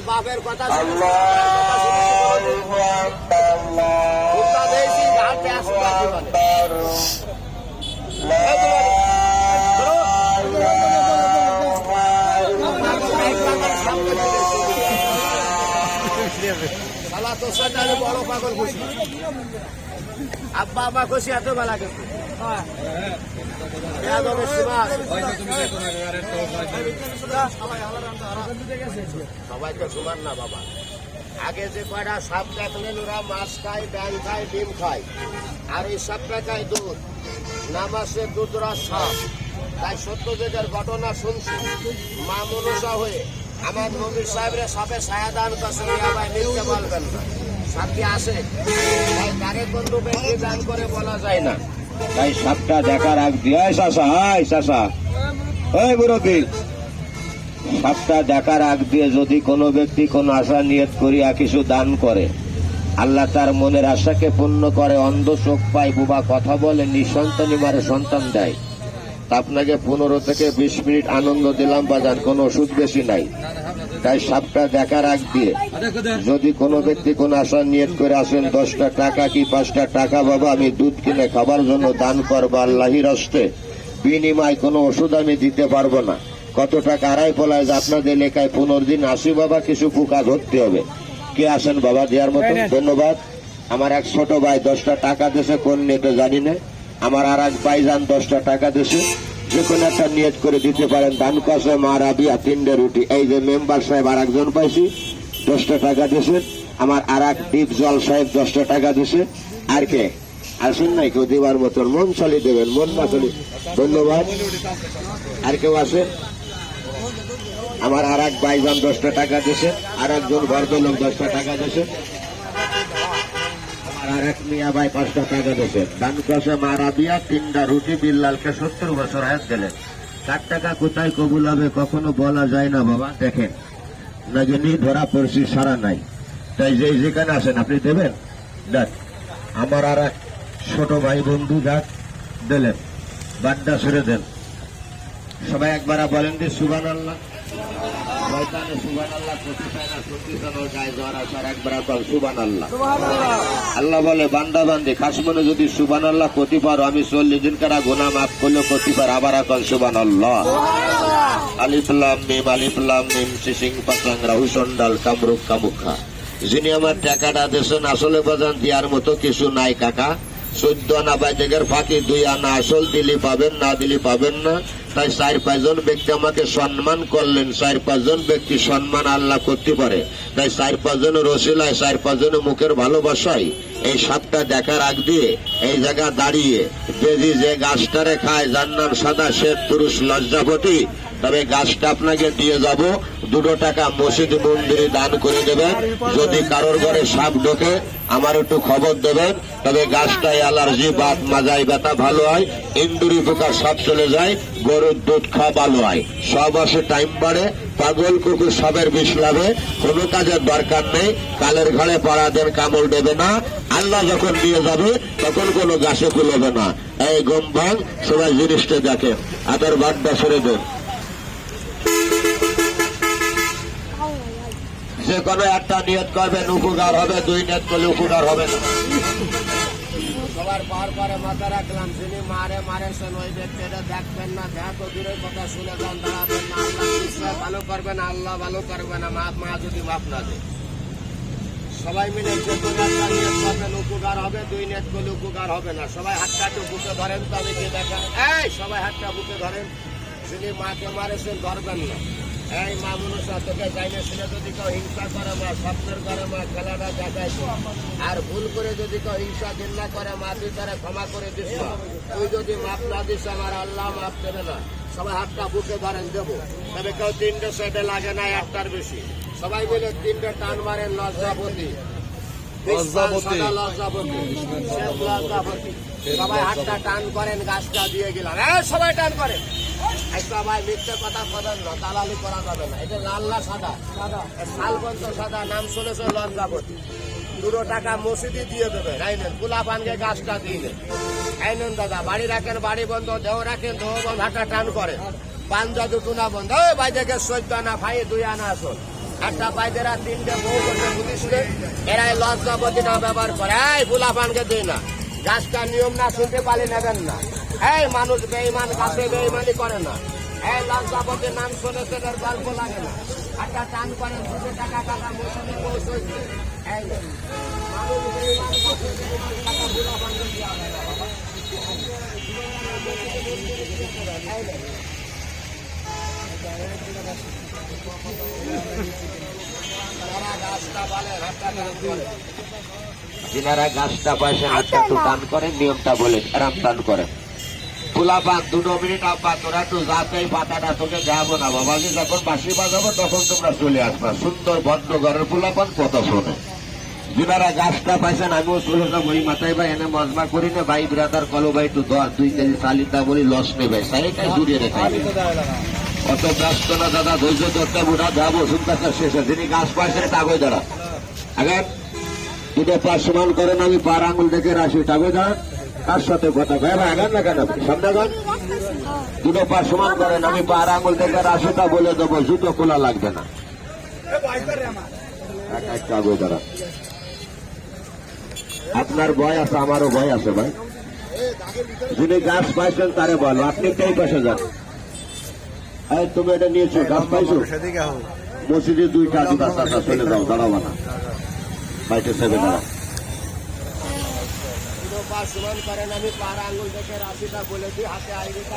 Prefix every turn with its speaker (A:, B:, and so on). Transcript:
A: বাপের কথা বড় পাগল খুশি আব্বা আব্বা খুশি এত বেলা গেছে সবাই তো সমান না বাবা। আগে যে কয়টা সাপ দেখলেন ওরা মাছ খায়, ব্যাং খায়, ডিম খায়, আর এই সাপটা খায় দুধ, নাম আছে দুধরাজ সাপ। তাই সত্য যুগের ঘটনা শুনছি, মা মনসা হয়ে আমার নবীর সাহেবরে সাপে ছায়া দান করছে, মিলতে বলবেন না, সাপটি আসে। তাই তারে বন্ধু ব্যক্তি দান করে বলা যায় না। তাই সাপটা দেখার আগ দিয়ে মুরব্বী, সাপটা দেখার আগ দিয়ে যদি কোনো ব্যক্তি কোনো আশা নিয়ত করিয়া কিছু দান করে, আল্লাহ তার মনের আশাকে পূর্ণ করে। অন্ধ চোখ পায়, বুবা কথা বলে, নিঃসন্তানী মারে সন্তান দেয়। আপনাকে 15 থেকে 20 মিনিট আনন্দ দিলাম বাজান, কোনো ওষুধ বেশি নাই। তাই সাপটা দেখার আগ দিয়ে যদি কোনো ব্যক্তি কোন আশা নিয়ত করে আসেন, 10টা টাকা কি 5টা টাকা বাবা আমি দুধ কিনে খাবার জন্য দান করবো আল্লাহির হস্তে, বিনিময় কোনো ওষুধ আমি দিতে পারবো না। কত টাকা আড়াই পলায় যে আপনাদের এলাকায় 15 দিন আসি বাবা, কিছু পোকা ধরতে হবে। কে আসেন বাবা দেওয়ার মতো? ধন্যবাদ। আমার এক ছোট ভাই 10টা টাকা দেশে, কোন নেটে জানি না। আমার আর এক ভাইজান 10টা টাকা দেশে, যে কোনো একটা নিয়ত করে দিতে পারেন। দান কাছে মা রাবিয়া 3টে রুটি। এই যে মেম্বার সাহেব আর একজন পাইছি 10টা টাকা দেশে। আমার আর এক দীপ জল সাহেব 10টা টাকা দেশে। আর কে আসেন নাই কেউ দেবার মতন? মন চালিয়ে দেবেন, মন না চলি। ধন্যবাদ। আর কেউ আছে? আমার আর এক ভাইজান 10টা টাকা দেশে, আর একজন ভদ্রলোক 10টা টাকা দেশে, আর এক মিয়া ভাই 5টা টাকা দেশে। দান কাছে মা রাবিয়া 3টা রুটি, বিল্লালকে 70 বছর হায়াত দিলেন। 4 টাকা কোথায় কবুল হবে কখনো বলা যায় না বাবা। দেখেন না যিনি ধরা পড়ছি সারা নাই, তাই যেখানে আসেন আপনি দেবেন। দেখ আমার আর এক ছোট ভাই বন্ধু যাক দিলেন, বাড্ডা ছেড়ে দেন। সবাই একবার বলেন যে সুবহানাল্লাহ। আল্লাহ বলে বান্দা বান্দি খাস মনে যদি সুবহানাল্লাহ করতে পারো, আমি 40 দিন কারা গুনাহ মাফ করলে করতে পারো। আবার এখন সুবহানাল্লাহ। আলিফ লাম মিম, আলিফ লাম মিম, সিসিং পাসাং রাহু সন্ডাল কামরূপ কামুখা। যিনি আমার টাকাটা দিয়েছেন আসলে বাজান দেওয়ার মতো কিছু নাই কাকা। 14 আনা বাইদের ফাঁকি 2 আনা আসল, দিলি পাবেন, না দিলি পাবেন না। তাই 4-5 জন ব্যক্তি আমাকে সম্মান করলেন। 4-5 জন ব্যক্তি সম্মান আল্লাহ করতে পারে। তাই 4-5 জনের রসিলায়, 4-5 জনের মুখের ভালোবাসায় এই সাপটা দেখার আগ দিয়ে এই জায়গা দাঁড়িয়ে বেজি যে গাছটারে খায়, যার নাম সাদা শ্বেত পুরুষ লজ্জাপতি, তবে গাছটা আপনাকে দিয়ে যাব। 2 টাকা মসজিদ মন্দিরে দান করে দেবেন। যদি কারোর ঘরে সাপ ঢোকে আমার একটু খবর দেবেন। তবে গাছটায় অ্যালার্জি, বাত, মাজায় ব্যথা ভালো হয়, ইন্দুরি পোকা সাপ চলে যায়, গরুর দুধ খাওয়া ভালো হয়, সব আসে টাইম বাড়ে, পাগল কুকুর সবের বিষ লাভে। কোনো কাজের দরকার নেই, কালের ঘাড়ে পাড়া দেন, কামড় দেবে না। আল্লাহ যখন দিয়ে যাবে তখন কোনো গাছে কুলবে না। এই গম ভাঙ, সবাই জিনিসটা দেখেন, আদার বাড্ডা সরে দেন। যে কোনো একটা নিয়ত করবেন উপকার হবে, 2 নিয়ত করলে উপকার হবে না। সবার পরে মাথা রাখলাম, যিনি মারেছেন ওই ব্যক্তিটা দেখবেন না, দেখো দূরের কথা শুনে যান, দাঁড়াবেন না। আল্লাহ ভালো করবে না, আল্লাহ ভালো করবে না, মা যদি মাফ না দেয়। সবাই মিলে যে কোনো একটা নিয়ত করবেন উপকার হবে, 2 নিয়ত করলে উপকার হবে না। সবাই হাতটা একটু বুকে ধরেন, তবে কে দেখেন, এই সবাই হাতটা বুকে ধরেন। যিনি মাকে মারেছেন ধরবেন না। এই মা মনসা তোকে যাইলে ছেলে যদি কেউ হিংসা করে মা, স্বপ্নের করে মা, খেলাটা দেখাইছে, আর ভুল করে যদি কেউ হিংসা ঘৃণা করে মা, তুই তারা ক্ষমা করে দিস না। তুই যদি মাপ না দিস আমার আল্লাহ মাপ দেবে না। সবাই হাতটা বুকে ধরেন দেবো, তবে কেউ 3টে সেটে লাগে না, 1টার বেশি। সবাই মিলে 3টে টান মারেন। লজ্জাপতি, লজ্জাপতি, সবাই হাতটা টান করেন, গাছটা দিয়ে গেলাম। সবাই টান করেন। একটা ভাই মিথ্যে কথা বলেন না, দালালি করা যাবে না। এটা লাল না সাদা? সাদা। শালবন্ত সাদা, নাম শুনেছ লজ্জাপতি। 2 টাকা মসজিদে দিয়ে দেবে আইনেন পোলা পানকে গাছটা দিয়ে আইনেন দাদা বাড়ি রাখেন বাড়ি বন্ধ দেহ রাখেন দেহ বন্ধ হাঁটা টান করেন পান জাদু টুনা বন্ধ ওই বাইদেরকে 14 আনা ভাই 2 আনা আসুন একটা বাইদেরা 3টে বউ করতে বুঝিসলে এরাই লজ্জাপতিটা ব্যবহার করে এই পোলা পানকে দিই না গাছটা নিয়ম না শুনতে পারি নেবেন না এই মানুষ বেঈমান গাছে বেঈমানি করে না এই লজ্জাপতির নাম শুনে তাদের গল্প লাগে না একটা টান করেন 2 টাকা টাকা মৌসুমে পৌঁছচ্ছে এই মানুষ বেঈমান গাছে বেঈমান টাকা পোলা পানকে দেওয়া হয় না বাবা যিনারা গাছটা পাইছেন হাতটা একটু টান করেন নিয়মটা বলেন আরাম টান করেন পোলা পান 2 মিনিট আব্বা তোরা একটু যাতেই পাতাটা তোকে যাবো না বাবাকে যখন বাঁশি বাজাবো তখন তোমরা চলে আসবা সুন্দর ভদ্র ঘরের পোলা পান কথা শোনে যিনারা গাছটা পাইছেন আমিও চলে যাবো ওই মাথায় ভাই এনে মজমা করি না ভাই ব্রাদার কলো ভাই একটু 2 কেজি চালিতা বলি লস নেবে সাইটাই জুড়িয়ে রেখে অত ব্যস্ত না দাদা ধৈর্য ধরতে বুড়া যাবো সুন্দর শেষে যিনি গাছ পাইছেন টাগই দাঁড়া আগে দুটো পা সমান করেন আমি পার আঙুল দেখে রাশি টাগই দাঁড়ান কার সাথে কথা ভাই ভাই আগান না কেন সামনে গান 2 পা সমান করেন আমি পার আঙুল দেখে রাশিটা বলে দেবো জুতো খোলা লাগবে না টাগই দাঁড়া আপনার ভয় আছে আমারও ভয় আছে ভাই যিনি গাছ পাইছেন তারে বলো আপনি কোন পাশে যান এই তুমি এটা নিয়েছো গাছ পাইছো মসজিদে 2টা রাস্তা চলে যাও দাঁড়াবো না বাইটে সেবে দাঁড়া সমান করেন আমি পার আঙুল দেখে রাশিটা বলে দিই হাতে আইডিটা